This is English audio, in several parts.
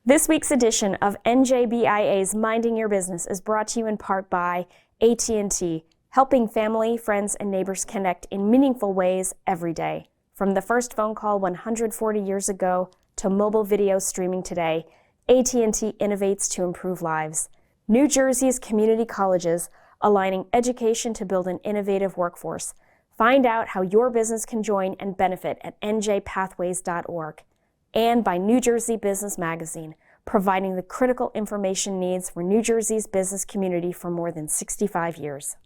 This week's edition of NJBIA's Minding Your Business is brought to you in part by AT&T, helping family, friends, and neighbors connect in meaningful ways every day. From the first phone call 140 years ago to mobile video streaming today, AT&T innovates to improve lives. New Jersey's community colleges, aligning education to build an innovative workforce. Find out how your business can join and benefit at njpathways.org. And by New Jersey Business Magazine, providing the critical information needs for New Jersey's business community for more than 65 years.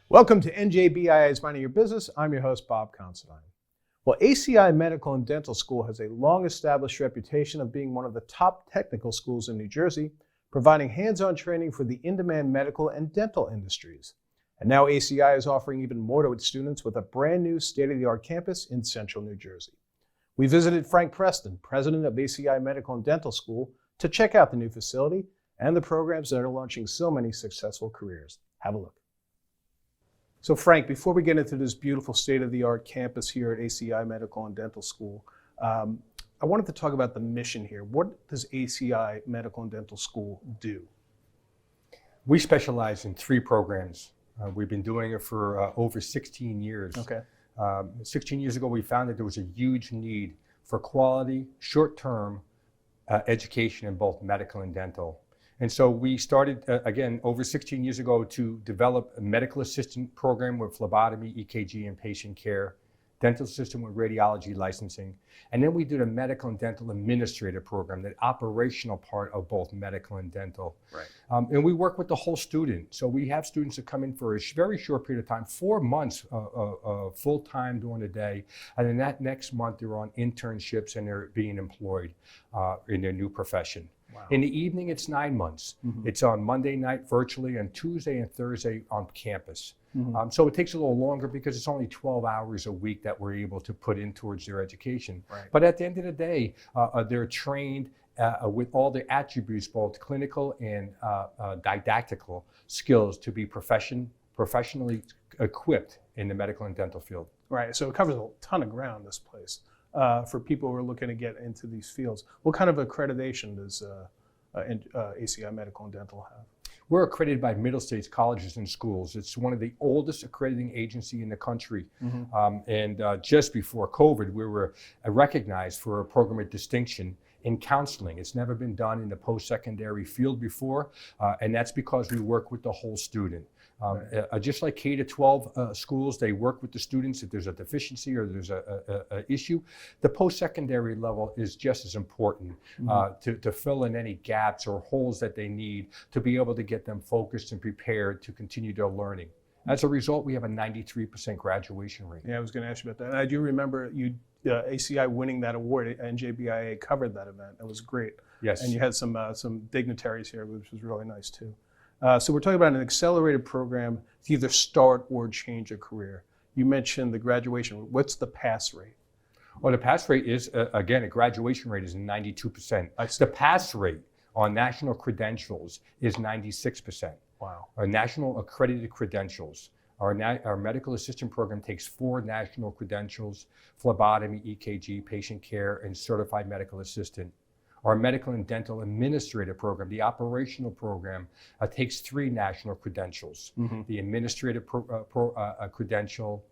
Welcome to NJBIA's Minding Your Business. I'm your host, Bob Considine. Well, ACI Medical and Dental School has a long-established reputation of being one of the top technical schools in New Jersey, providing hands-on training for the in-demand medical and dental industries. And now ACI is offering even more to its students with a brand new state-of-the-art campus in central New Jersey. We visited Frank Preston, president of ACI Medical and Dental School, to check out the new facility and the programs that are launching so many successful careers. Have a look. So Frank, before we get into this beautiful state-of-the-art campus here at ACI Medical and Dental School, I wanted to talk about the mission here. What does ACI Medical and Dental School do? We specialize in 3 programs. We've been doing it for over 16 years. Okay. 16 years ago, we found that there was a huge need for quality, short-term education in both medical and dental. And so we started, again, over 16 years ago to develop a medical assistant program with phlebotomy, EKG, and patient care, dental assistant with radiology licensing. And then we did a medical and dental administrator program, the operational part of both medical and dental. Right. And we work with the whole student. So we have students that come in for a very short period of time, 4 months full-time during the day. And then that next month, they're on internships and they're being employed in their new profession. Wow. In the evening, it's 9 months. Mm-hmm. It's on Monday night virtually, and Tuesday and Thursday on campus. Mm-hmm. So it takes a little longer because it's only 12 hours a week that we're able to put in towards their education. Right. But at the end of the day, they're trained with all the attributes, both clinical and didactical skills to be professionally equipped in the medical and dental field. Right, so it covers a ton of ground, this place, for people who are looking to get into these fields. What kind of accreditation does ACI Medical and Dental have? We're accredited by Middle States colleges and schools. It's one of the oldest accrediting agency in the country. Mm-hmm. And just before COVID, we were recognized for a program of distinction in counseling. It's never been done in the post-secondary field before, and that's because we work with the whole student. Just like K-12 schools, they work with the students if there's a deficiency or there's a issue. The post-secondary level is just as important to fill in any gaps or holes that they need to be able to get them focused and prepared to continue their learning. As a result, we have a 93% graduation rate. Yeah, I was going to ask you about that. And I do remember you ACI winning that award. NJBIA covered that event. It was great. Yes. And you had some dignitaries here, which was really nice too. So we're talking about an accelerated program to either start or change a career. You mentioned the graduation. What's the pass rate? Well, the pass rate is, again, a graduation rate is 92%. The pass rate on national credentials is 96%. Wow. Our national accredited credentials. Our medical assistant program takes 4 national credentials: phlebotomy, EKG, patient care, and certified medical assistant. Our medical and dental administrative program, the operational program, takes 3 national credentials: the administrative credential,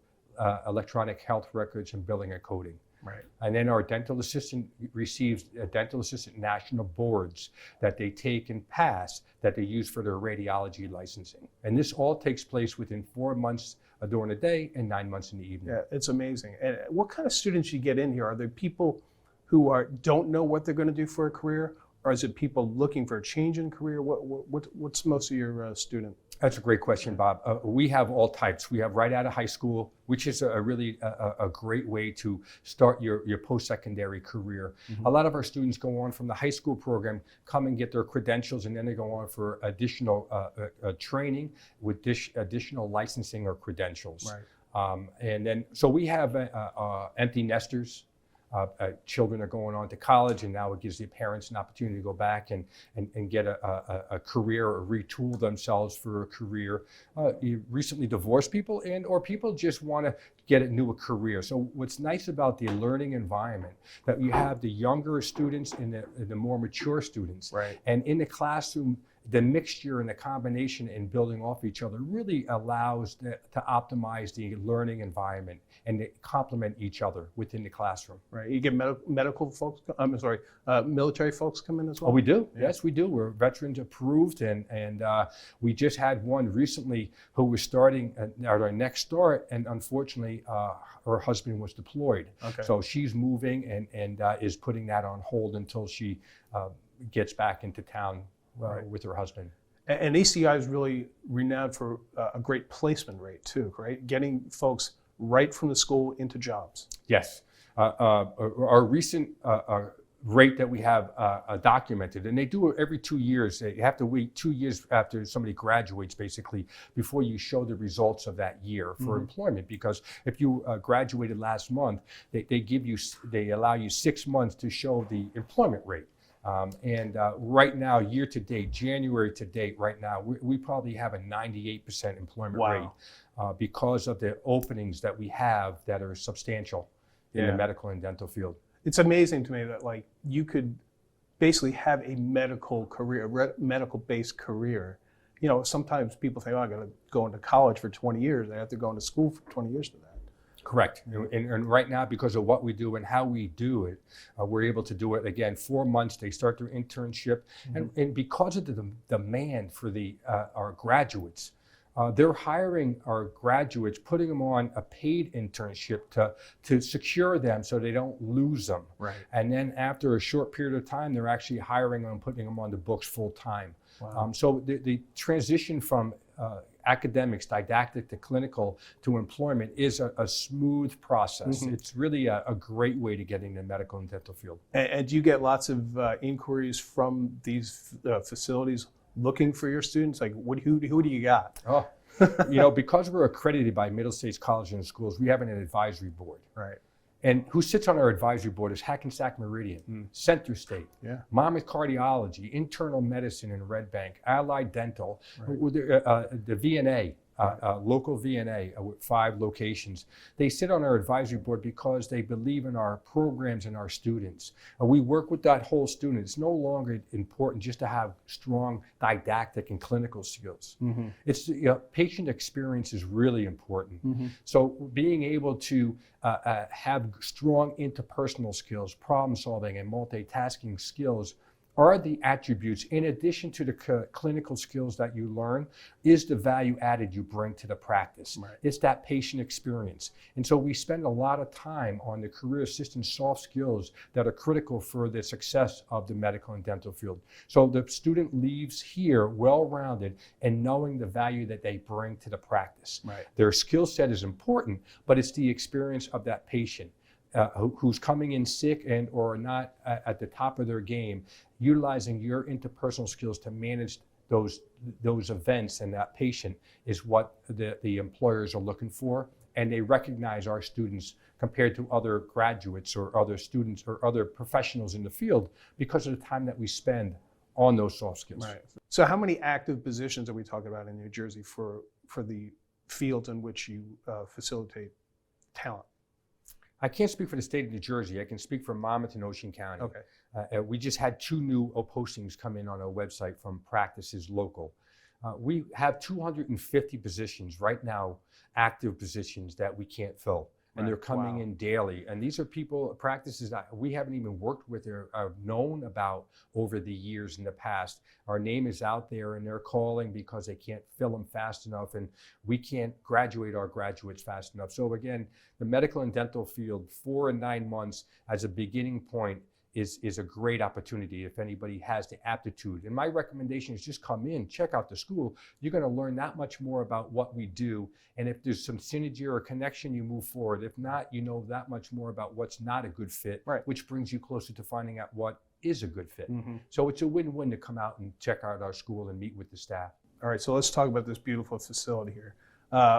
electronic health records, and billing and coding. Right. And then our dental assistant receives dental assistant national boards that they take and pass that they use for their radiology licensing. And this all takes place within 4 months during the day and 9 months in the evening. Yeah, it's amazing. And what kind of students you get in here? Are there people who don't know what they're going to do for a career, or is it people looking for a change in career? What's most of your student? That's a great question, Bob. We have all types. We have right out of high school, which is a really great way to start your post-secondary career. Mm-hmm. A lot of our students go on from the high school program, come and get their credentials, and then they go on for additional training with additional licensing or credentials. Right. And then, so we have empty nesters. Children are going on to college, and now it gives the parents an opportunity to go back and get a career or retool themselves for a career. You recently divorced people, or people just want to get a new career. So what's nice about the learning environment, that you have the younger students and the more mature students. Right. And in the classroom, the mixture and the combination and building off each other really allows to optimize the learning environment and to complement each other within the classroom. Right. You get medical folks, military folks come in as well? Oh, we do. Yeah. Yes, we do. We're veterans approved, and we just had one recently who was starting at our next start, and unfortunately, her husband was deployed. Okay. So she's moving and is putting that on hold until she gets back into town Right. with her husband. And ACI is really renowned for a great placement rate too, right? Getting folks right from the school into jobs. Yes. Our recent rate that we have documented, and they do it every 2 years. You have to wait 2 years after somebody graduates, basically, before you show the results of that year for employment. Because if you graduated last month, they allow you 6 months to show the employment rate. Right now, year to date, January to date, right now, we probably have a 98% employment rate because of the openings that we have that are substantial in the medical and dental field. It's amazing to me that like you could basically have a medical career, medical-based career. You know, sometimes people think, oh, I got to go into college for 20 years. I have to go into school for 20 years for that. Correct. And right now, because of what we do and how we do it, we're able to do it, again, 4 months. They start their internship. And because of the demand for our graduates, they're hiring our graduates, putting them on a paid internship to secure them so they don't lose them. Right. And then after a short period of time, they're actually hiring them, putting them on the books full time. Wow. So the transition from academics, didactic to clinical to employment is a smooth process. It's really a great way to get in the medical and dental field. And do you get lots of inquiries from these facilities looking for your students? Like, who do you got? Oh, because we're accredited by Middle States Colleges and Schools, we have an advisory board. Right. And who sits on our advisory board is Hackensack Meridian, Center State, Monmouth Cardiology, Internal Medicine in Red Bank, Allied Dental, the VNA, local VNA with 5 locations. They sit on our advisory board because they believe in our programs and our students. We work with that whole student. It's no longer important just to have strong didactic and clinical skills. It's patient experience is really important. So being able to have strong interpersonal skills, problem solving and multitasking skills are the attributes, in addition to the clinical skills that you learn, is the value added you bring to the practice. Right. It's that patient experience. And so we spend a lot of time on the career assistant soft skills that are critical for the success of the medical and dental field. So the student leaves here well-rounded and knowing the value that they bring to the practice. Right. Their skill set is important, but it's the experience of that patient. Who's coming in sick and or not at the top of their game, utilizing your interpersonal skills to manage those events and that patient is what the employers are looking for, and they recognize our students compared to other graduates or other students or other professionals in the field because of the time that we spend on those soft skills. Right. So how many active positions are we talking about in New Jersey for the fields in which you facilitate talent? I can't speak for the state of New Jersey. I can speak for Monmouth and Ocean County. Okay. We just had 2 new postings come in on our website from practices local. We have 250 positions right now, active positions that we can't fill. And they're coming in daily. And these are practices that we haven't even worked with or known about over the years in the past. Our name is out there and they're calling because they can't fill them fast enough and we can't graduate our graduates fast enough. So again, the medical and dental field, 4 and 9 months as a beginning point is a great opportunity if anybody has the aptitude. And my recommendation is just come in, check out the school. You're going to learn that much more about what we do. And if there's some synergy or a connection, you move forward. If not, you know that much more about what's not a good fit, which brings you closer to finding out what is a good fit. So it's a win-win to come out and check out our school and meet with the staff. All right, so let's talk about this beautiful facility here.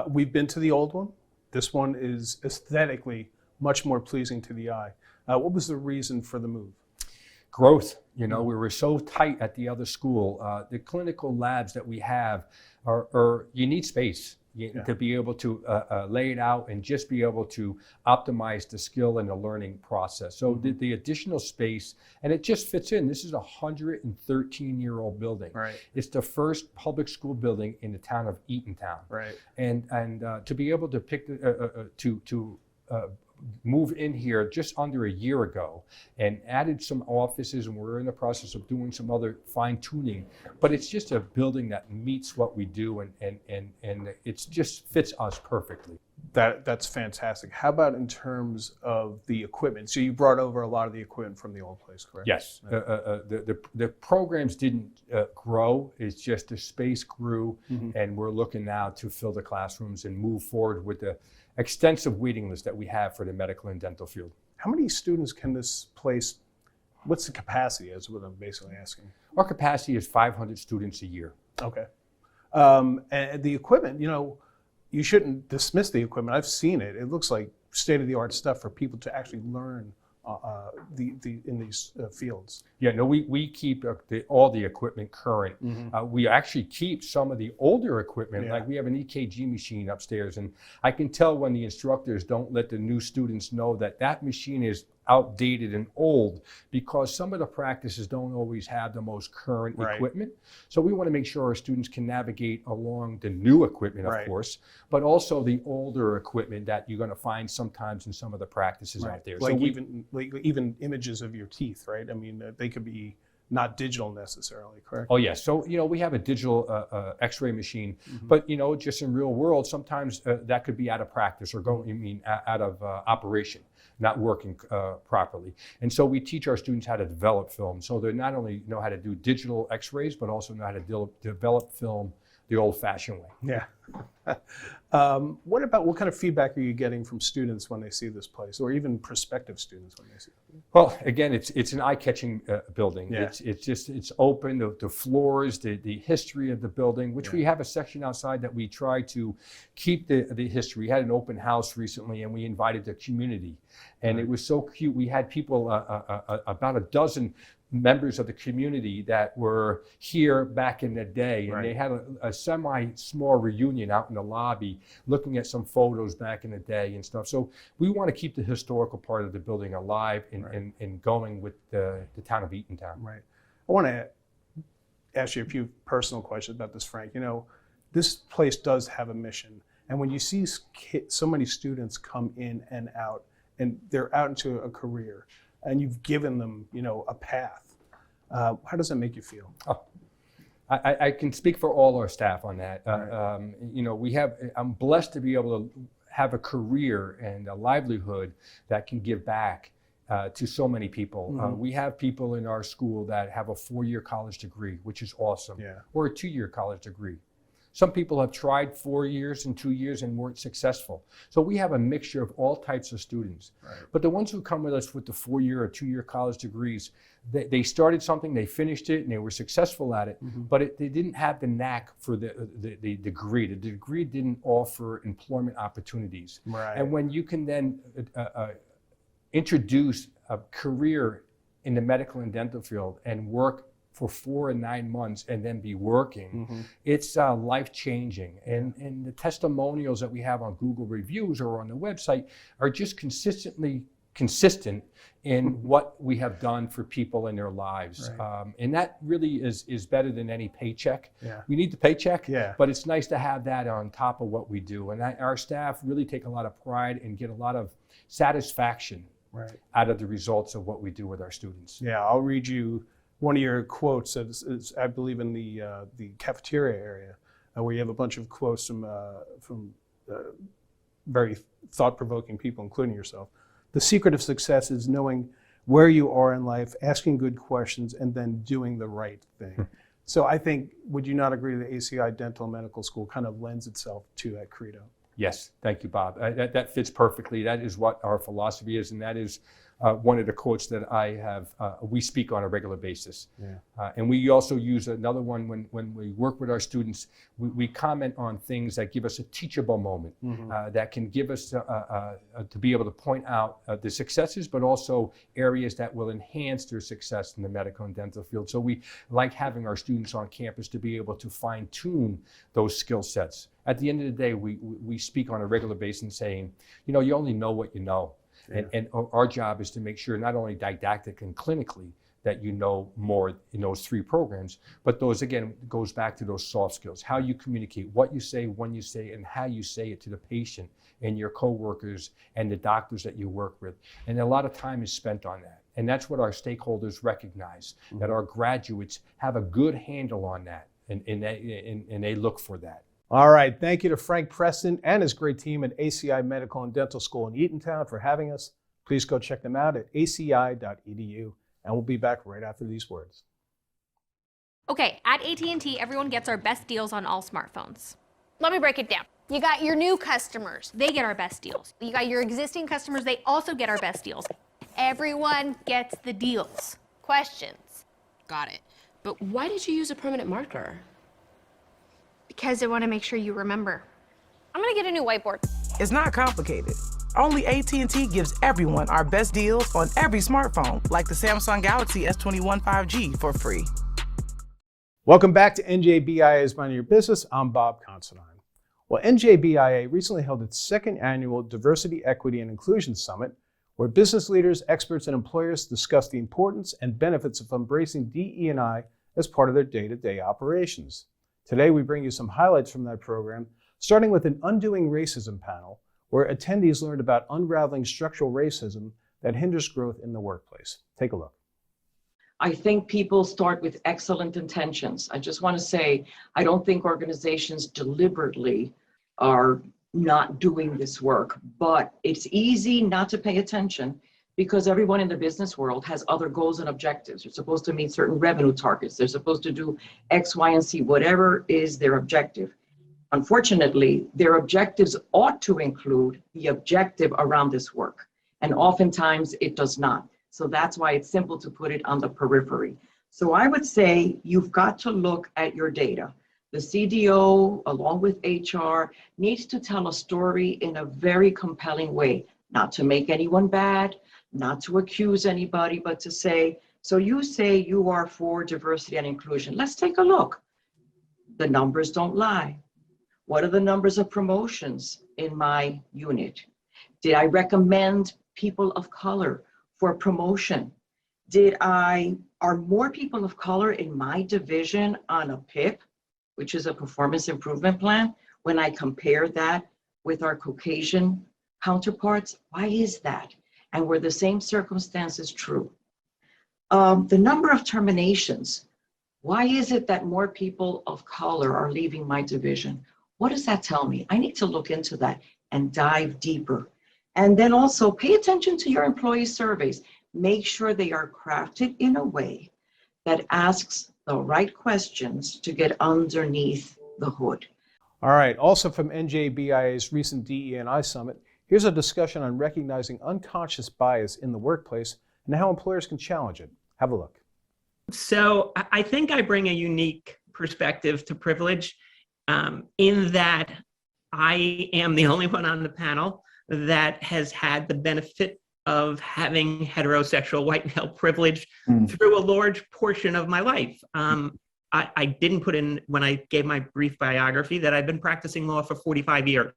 We've been to the old one. This one is aesthetically much more pleasing to the eye. What was the reason for the move? Growth. We were so tight at the other school. The clinical labs that we have are you need space to be able to lay it out and just be able to optimize the skill and the learning process. So the additional space, and it just fits in. This is a 113-year-old building. Right. It's the first public school building in the town of Eatontown. Right. And to be able to pick move in here just under a year ago and added some offices, and we're in the process of doing some other fine tuning, but it's just a building that meets what we do, and it just fits us perfectly. That's fantastic. How about in terms of the equipment? So you brought over a lot of the equipment from the old place, correct? Yes. The programs didn't grow. It's just the space grew, and we're looking now to fill the classrooms and move forward with the extensive waiting list that we have for the medical and dental field. How many students can this place, what's the capacity is what I'm basically asking? Our capacity is 500 students a year. Okay. And the equipment, you shouldn't dismiss the equipment. I've seen it. It looks like state-of-the-art stuff for people to actually learn in these fields. Yeah, no, we keep all the equipment current. We actually keep some of the older equipment, like we have an EKG machine upstairs, and I can tell when the instructors don't let the new students know that machine is outdated and old, because some of the practices don't always have the most current equipment. So we want to make sure our students can navigate along the new equipment, of course, but also the older equipment that you're going to find sometimes in some of the practices out there. Like even images of your teeth, right? I mean, they could be not digital necessarily, correct? Oh yes. So we have a digital X-ray machine, but just in real world, sometimes that could be out of practice or out of operation, not working properly. And so we teach our students how to develop film, so they not only know how to do digital X-rays, but also know how to develop film the old-fashioned way. Yeah. What kind of feedback are you getting from students when they see this place, or even prospective students when they see it? Well, again, it's an eye-catching building. Yeah. It's open. The floors, the history of the building, which we have a section outside that we try to keep the history. We had an open house recently, and we invited the community, and it was so cute. We had people, about a dozen members of the community that were here back in the day, and they had a semi-small reunion out in the lobby looking at some photos back in the day and stuff. So we want to keep the historical part of the building alive and going with the town of Eatontown. Right. I want to ask you a few personal questions about this, Frank. This place does have a mission, and when you see so many students come in and out, and they're out into a career, and you've given them, a path. How does that make you feel? Oh, I can speak for all our staff on that. I'm blessed to be able to have a career and a livelihood that can give back to so many people. We have people in our school that have a 4-year college degree, which is awesome, or a 2-year college degree. Some people have tried 4 years and 2 years and weren't successful. So we have a mixture of all types of students. But the ones who come with us with the 4-year or 2-year college degrees, they started something, they finished it, and they were successful at it, but they didn't have the knack for the degree. The degree didn't offer employment opportunities. And when you can then introduce a career in the medical and dental field and work for 4 and 9 months and then be working, it's life-changing. And the testimonials that we have on Google reviews or on the website are just consistent in what we have done for people in their lives. And that really is better than any paycheck. We need the paycheck, but it's nice to have that on top of what we do. And our staff really take a lot of pride and get a lot of satisfaction out of the results of what we do with our students. Yeah, I'll read you one of your quotes, is, I believe, in the cafeteria area, where you have a bunch of quotes from very thought-provoking people, including yourself. The secret of success is knowing where you are in life, asking good questions, and then doing the right thing. So I think, would you not agree that ACI Dental and Medical School kind of lends itself to that credo? Yes, thank you, Bob. That fits perfectly. That is what our philosophy is, and that is one of the quotes that I have. We speak on a regular basis, and we also use another one when we work with our students. We comment on things that give us a teachable moment, that can give us to be able to point out the successes, but also areas that will enhance their success in the medical and dental field. So we like having our students on campus to be able to fine tune those skill sets. At the end of the day, we speak on a regular basis saying, you know, you only know what you know. And our job is to make sure not only didactic and clinically that you know more in those 3 programs, but those, again, goes back to those soft skills, how you communicate, what you say, when you say, and how you say it to the patient and your coworkers and the doctors that you work with. And a lot of time is spent on that. And that's what our stakeholders recognize, that our graduates have a good handle on that, and they look for that. All right, thank you to Frank Preston and his great team at ACI Medical and Dental School in Eatontown for having us. Please go check them out at aci.edu, and we'll be back right after these words. Okay, at AT&T, everyone gets our best deals on all smartphones. Let me break it down. You got your new customers. They get our best deals. You got your existing customers. They also get our best deals. Everyone gets the deals. Questions? Got it. But why did you use a permanent marker? Because I want to make sure you remember. I'm gonna get a new whiteboard. It's not complicated. Only AT&T gives everyone our best deals on every smartphone, like the Samsung Galaxy S21 5G for free. Welcome back to NJBIA's Minding Your Business. I'm Bob Considine. Well, NJBIA recently held its 2nd annual Diversity, Equity, and Inclusion Summit, where business leaders, experts, and employers discussed the importance and benefits of embracing DE&I as part of their day-to-day operations. Today, we bring you some highlights from that program, starting with an Undoing Racism panel, where attendees learned about unraveling structural racism that hinders growth in the workplace. Take a look. I think people start with excellent intentions. I just want to say, I don't think organizations deliberately are not doing this work, but it's easy not to pay attention because everyone in the business world has other goals and objectives. They're supposed to meet certain revenue targets. They're supposed to do X, Y, and Z, whatever is their objective. Unfortunately, their objectives ought to include the objective around this work. And oftentimes it does not. So that's why it's simple to put it on the periphery. So I would say you've got to look at your data. The CDO, along with HR, needs to tell a story in a very compelling way, not to make anyone bad, not to accuse anybody, but to say, so you say you are for diversity and inclusion. Let's take a look. The numbers don't lie. What are the numbers of promotions in my unit? Did I recommend people of color for promotion? Are more people of color in my division on a PIP, which is a performance improvement plan, when I compare that with our Caucasian counterparts? Why is that? And were the same circumstances true? The number of terminations, why is it that more people of color are leaving my division? What does that tell me? I need to look into that and dive deeper. And then also pay attention to your employee surveys. Make sure they are crafted in a way that asks the right questions to get underneath the hood. All right, also from NJBIA's recent DE&I Summit, here's a discussion on recognizing unconscious bias in the workplace and how employers can challenge it. Have a look. So I think I bring a unique perspective to privilege in that I am the only one on the panel that has had the benefit of having heterosexual white male privilege through a large portion of my life. I didn't put in, when I gave my brief biography, that I've been practicing law for 45 years.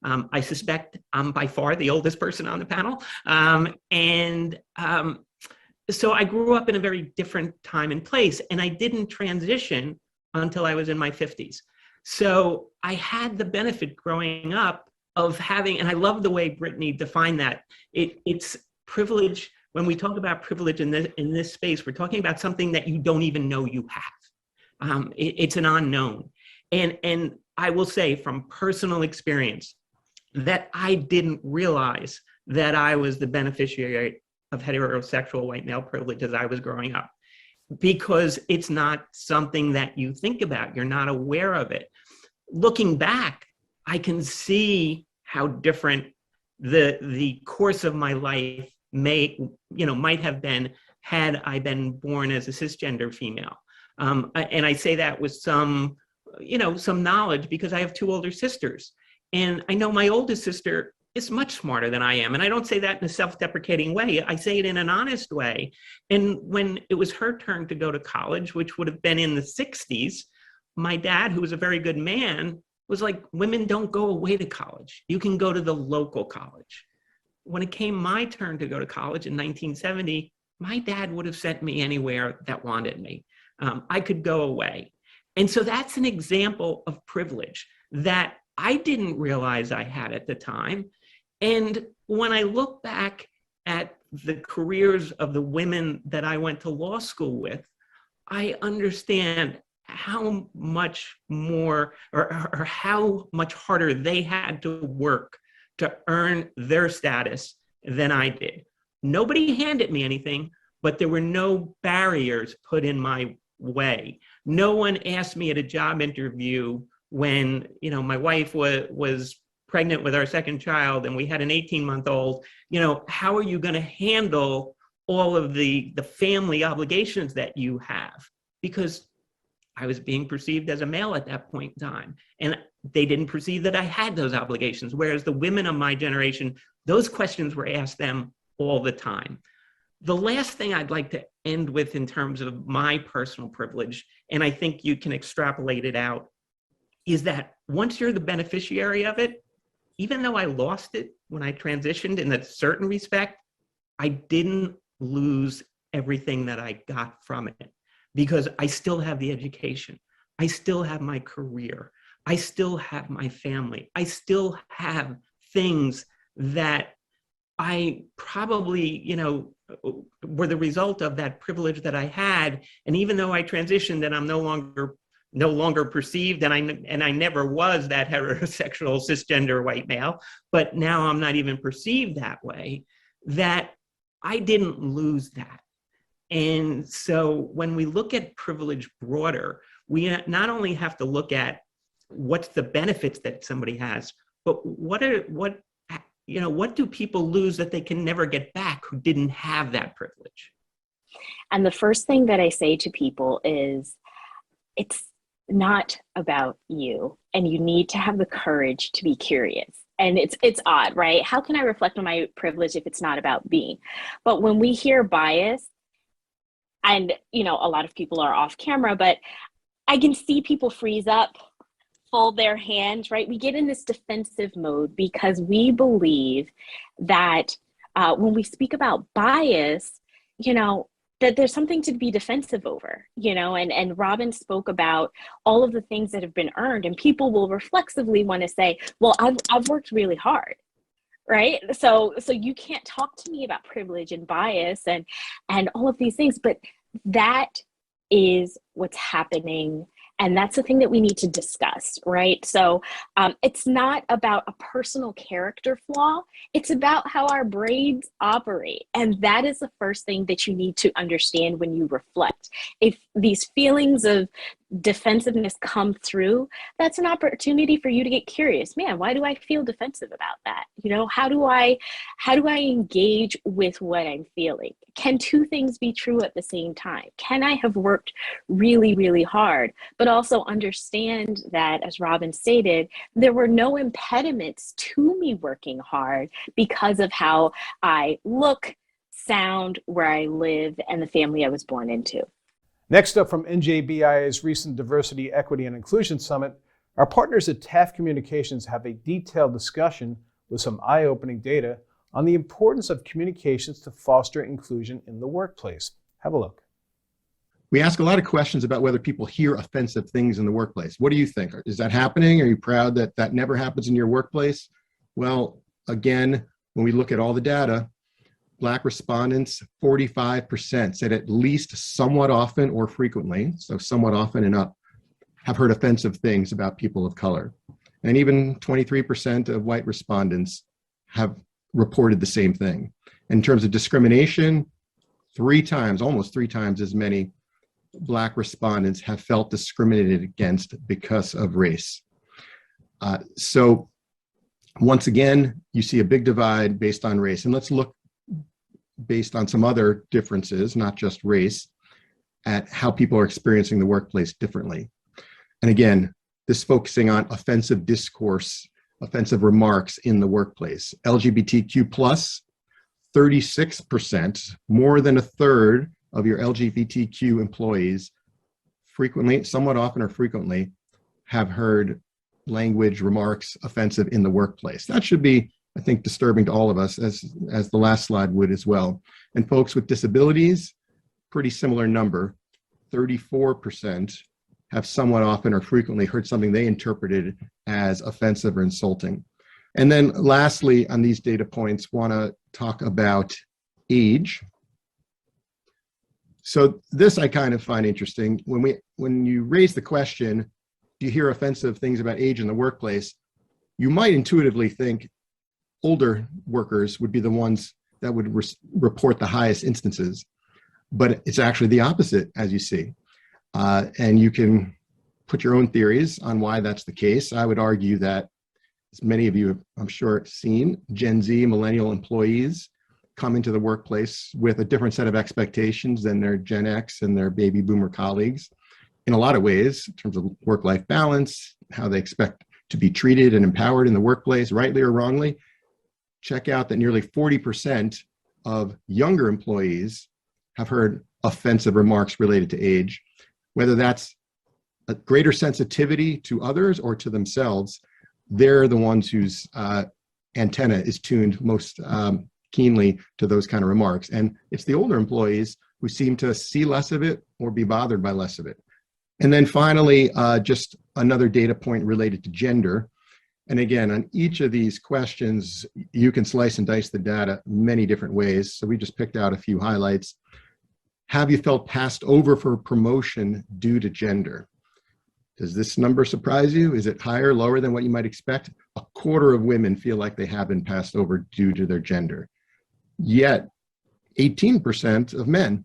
I suspect I'm by far the oldest person on the panel. So I grew up in a very different time and place, and I didn't transition until I was in my 50s. So I had the benefit growing up of having, and I love the way Brittany defined that. It's privilege. When we talk about privilege in this space, we're talking about something that you don't even know you have. It's an unknown. And I will say from personal experience that I didn't realize that I was the beneficiary of heterosexual white male privilege as I was growing up, because it's not something that you think about. You're not aware of it. Looking back, I can see how different the course of my life might have been had I been born as a cisgender female. And I say that with some knowledge because I have two older sisters. And I know my oldest sister is much smarter than I am. And I don't say that in a self-deprecating way. I say it in an honest way. And when it was her turn to go to college, which would have been in the 60s, my dad, who was a very good man, was like, women don't go away to college. You can go to the local college. When it came my turn to go to college in 1970, my dad would have sent me anywhere that wanted me. I could go away. And so that's an example of privilege that I didn't realize I had at the time. And when I look back at the careers of the women that I went to law school with, I understand how much more or how much harder they had to work to earn their status than I did. Nobody handed me anything, but there were no barriers put in my way. No one asked me at a job interview when, my wife was pregnant with our second child and we had an 18-month-old, how are you going to handle all of the family obligations that you have? Because I was being perceived as a male at that point in time. And they didn't perceive that I had those obligations. Whereas the women of my generation, those questions were asked them all the time. The last thing I'd like to end with in terms of my personal privilege, and I think you can extrapolate it out, is that once you're the beneficiary of it, even though I lost it when I transitioned in a certain respect, I didn't lose everything that I got from it because I still have the education. I still have my career. I still have my family. I still have things that I probably, were the result of that privilege that I had. And even though I transitioned and I'm no longer perceived, and I never was that heterosexual cisgender white male, but now I'm not even perceived that way, that I didn't lose that. And so when we look at privilege broader, we not only have to look at what's the benefits that somebody has, but what do people lose that they can never get back who didn't have that privilege? And the first thing that I say to people is, it's not about you, and you need to have the courage to be curious. And it's odd, right? How can I reflect on my privilege if it's not about me? But when we hear bias, and a lot of people are off camera, but I can see people freeze up, fold their hands, right? We get in this defensive mode because we believe that when we speak about bias, that there's something to be defensive over, and Robyn spoke about all of the things that have been earned, and people will reflexively want to say, well, I've worked really hard, right? So you can't talk to me about privilege and bias and all of these things, but that is what's happening. And that's the thing that we need to discuss, right? So it's not about a personal character flaw. It's about how our brains operate. And that is the first thing that you need to understand when you reflect. If these feelings of defensiveness come through, that's an opportunity for you to get curious. Man, why do I feel defensive about that? How do I engage with what I'm feeling? Can two things be true at the same time? Can I have worked really, really hard, but also understand that, as Robyn stated, there were no impediments to me working hard because of how I look, sound, where I live, and the family I was born into. Next up from NJBIA's recent Diversity, Equity, and Inclusion Summit, our partners at Taft Communications have a detailed discussion with some eye-opening data on the importance of communications to foster inclusion in the workplace. Have a look. We ask a lot of questions about whether people hear offensive things in the workplace. What do you think? Is that happening? Are you proud that that never happens in your workplace? Well, again, when we look at all the data, Black respondents, 45% said at least somewhat often or frequently, so somewhat often and up, have heard offensive things about people of color. And even 23% of white respondents have reported the same thing. In terms of discrimination, almost three times as many Black respondents have felt discriminated against because of race. So once again, you see a big divide based on race. And let's look based on some other differences, not just race, at how people are experiencing the workplace differently. And again, this focusing on offensive discourse, offensive remarks in the workplace. LGBTQ plus, 36%, more than a third of your LGBTQ employees frequently, somewhat often or frequently, have heard language, remarks offensive in the workplace. That should be, I think, disturbing to all of us, as the last slide would as well. And folks with disabilities, pretty similar number, 34% have somewhat often or frequently heard something they interpreted as offensive or insulting. And then lastly, on these data points, want to talk about age. So this I kind of find interesting. When you raise the question, do you hear offensive things about age in the workplace? You might intuitively think older workers would be the ones that would report the highest instances, but it's actually the opposite, as you see. And you can put your own theories on why that's the case. I would argue that, as many of you have, I'm sure, seen, Gen Z, millennial employees come into the workplace with a different set of expectations than their Gen X and their baby boomer colleagues in a lot of ways, in terms of work-life balance, how they expect to be treated and empowered in the workplace, rightly or wrongly. Check out that nearly 40% of younger employees have heard offensive remarks related to age, whether that's a greater sensitivity to others or to themselves. They're the ones whose antenna is tuned most keenly to those kind of remarks. And it's the older employees who seem to see less of it or be bothered by less of it. And then finally, just another data point related to gender. And again, on each of these questions, you can slice and dice the data many different ways. So we just picked out a few highlights. Have you felt passed over for promotion due to gender? Does this number surprise you? Is it higher, lower than what you might expect? A quarter of women feel like they have been passed over due to their gender. Yet 18% of men,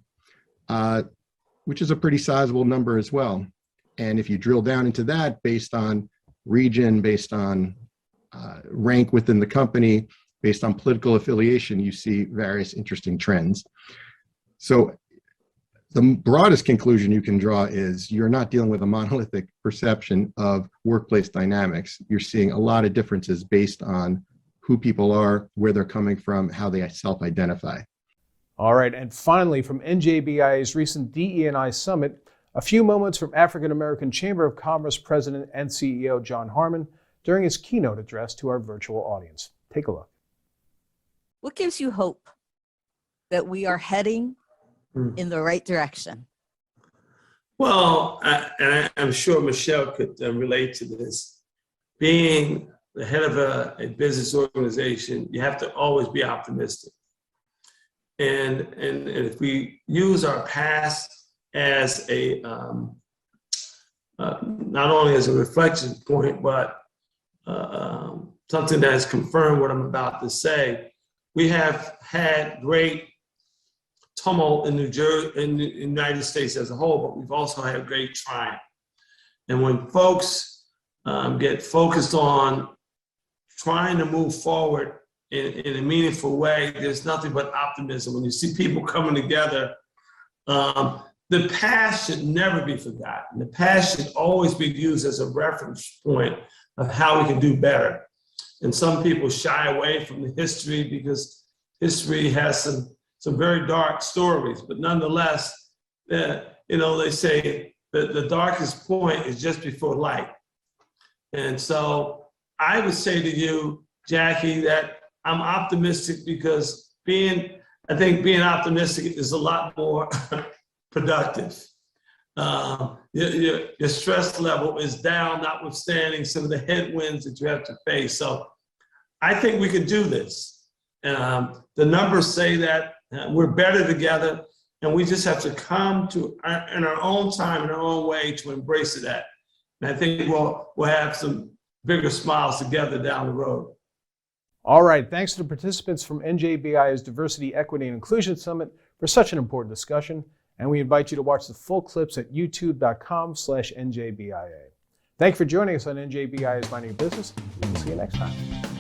which is a pretty sizable number as well. And if you drill down into that based on region, based on rank within the company, based on political affiliation, you see various interesting trends. So the broadest conclusion you can draw is you're not dealing with a monolithic perception of workplace dynamics. You're seeing a lot of differences based on who people are, where they're coming from, how they self-identify. All right, and finally, from NJBIA's recent DE&I Summit, a few moments from African American Chamber of Commerce President and CEO John Harmon during his keynote address to our virtual audience. Take a look. What gives you hope that we are heading in the right direction? Well, I'm sure Michelle could relate to this. Being the head of a business organization, you have to always be optimistic. And if we use our past as a, not only as a reflection point, but something that has confirmed what I'm about to say, we have had great tumult in New Jersey, in the United States as a whole, but we've also had great triumph. And when folks get focused on trying to move forward in a meaningful way, there's nothing but optimism. When you see people coming together, the past should never be forgotten. The past should always be used as a reference point of how we can do better. And some people shy away from the history because history has some very dark stories, but nonetheless, they say that the darkest point is just before light. And so I would say to you, Jackie, that I'm optimistic because I think being optimistic is a lot more productive. Your stress level is down, notwithstanding some of the headwinds that you have to face. So I think we can do this. The numbers say that we're better together, and we just have to come to in our own time, in our own way, to embrace that. And I think we'll have some bigger smiles together down the road. All right, thanks to the participants from NJBIA's Diversity, Equity, and Inclusion Summit for such an important discussion, and we invite you to watch the full clips at youtube.com/NJBIA. Thank you for joining us on NJBIA's Minding Your Business. We'll see you next time.